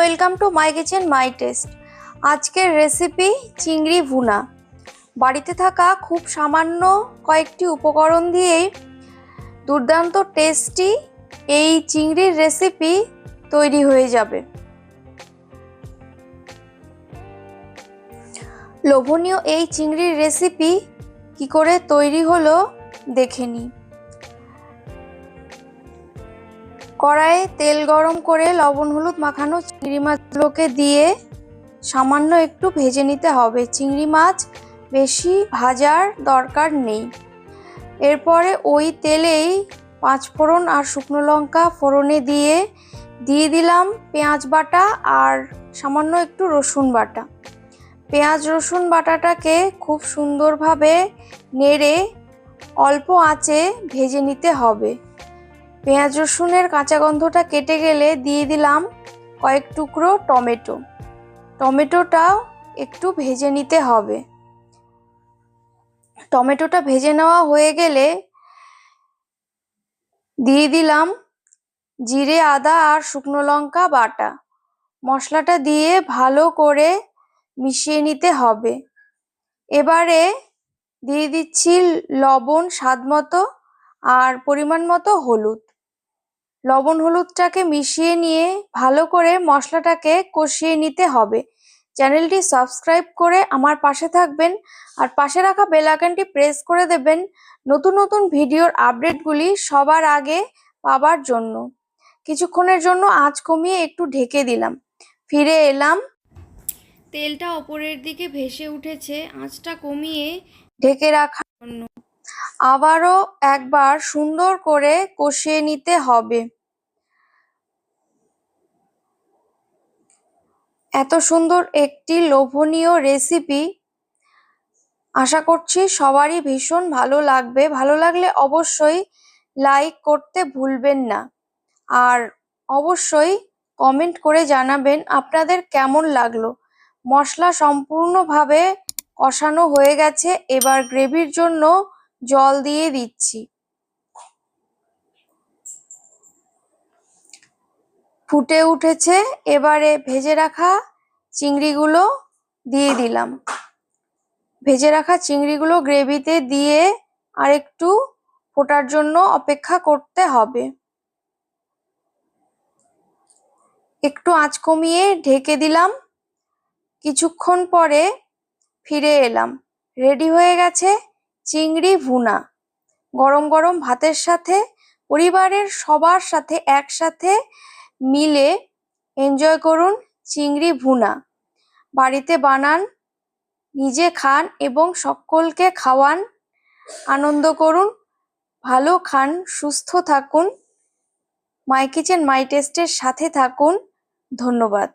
Welcome to my kitchen my test. আজকের recipe চিংড়ি ভুনা। বাড়িতে থাকা খুব সামান্য কয়েকটি উপকরণ দিয়েই দুর্দান্ত টেস্টি এই চিংড়ির রেসিপি তৈরি হয়ে যাবে। লোভনীয় এই চিংড়ির রেসিপি কি করে তৈরি হলো দেখে নিই। কড়াইয়ে তেল গরম করে লবণ হলুদ মাখানো চিংড়ি মাছগুলোকে দিয়ে সামান্য একটু ভেজে নিতে হবে। চিংড়ি মাছ বেশি ভাজার দরকার নেই। এরপরে ওই তেলেই পাঁচফোড়ন আর শুকনো লঙ্কা ফোড়নে দিয়ে দিলাম পেঁয়াজ বাটা আর সামান্য একটু রসুন বাটা। পেঁয়াজ রসুন বাটাটাকে খুব সুন্দরভাবে নেড়ে অল্প আঁচে ভেজে নিতে হবে। পেঁয়াজ রসুনের কাঁচা গন্ধটা কেটে গেলে দিয়ে দিলাম কয়েক টুকরো টমেটো। টমেটোটাও একটু ভেজে নিতে হবে। টমেটোটা ভেজে নেওয়া হয়ে গেলে দিয়ে দিলাম জিরে আদা আর শুকনো লঙ্কা বাটা। মশলাটা দিয়ে ভালো করে মিশিয়ে নিতে হবে। এবারে দিয়ে দিচ্ছি লবণ স্বাদ মতো আর পরিমাণ মতো হলুদ। লবণ হলুদটাকে মিশিয়ে নিয়ে ভালো করে মশলাটাকে কষিয়ে নিতে হবে। চ্যানেলটি সাবস্ক্রাইব করে আমার পাশে থাকবেন আর পাশে রাখা বেল আইকনটি প্রেস করে দেবেন নতুন নতুন ভিডিওর আপডেটগুলি সবার আগে পাবার জন্য। কিছুক্ষণের জন্য আঁচ কমিয়ে একটু ঢেকে দিলাম। ফিরে এলাম। তেলটা ওপরের দিকে ভেসে উঠেছে। আঁচটা কমিয়ে ঢেকে রাখার জন্য আবারও একবার সুন্দর করে কষিয়ে নিতে হবে। এত সুন্দর একটি লোভনীয় রেসিপি আশা করছি সবারই ভীষণ ভালো লাগবে। ভালো লাগলে অবশ্যই লাইক করতে ভুলবেন না আর অবশ্যই কমেন্ট করে জানাবেন আপনাদের কেমন লাগলো। মশলা সম্পূর্ণভাবে কষানো হয়ে গেছে। এবার গ্রেভির জন্য জল দিয়ে দিচ্ছি। ফুটে উঠেছে। এবারে ভেজে রাখা চিংড়িগুলো দিয়ে দিলাম। ভেজে রাখা চিংড়িগুলো গ্রেভিতে দিয়ে আরেকটু ফোটার জন্য অপেক্ষা করতে হবে। একটু আঁচ কমিয়ে ঢেকে দিলাম। কিছুক্ষণ পরে ফিরে এলাম। রেডি হয়ে গেছে চিংড়ি ভুনা। গরম গরম ভাতের সাথে পরিবারের সবার সাথে একসাথে মিলে এনজয় করুন চিংড়ি ভুনা। বাড়িতে বানান, নিজে খান এবং সকলকে খাওয়ান। আনন্দ করুন, ভালো খান, সুস্থ থাকুন। মাই কিচেন মাই টেস্টের সাথে থাকুন। ধন্যবাদ।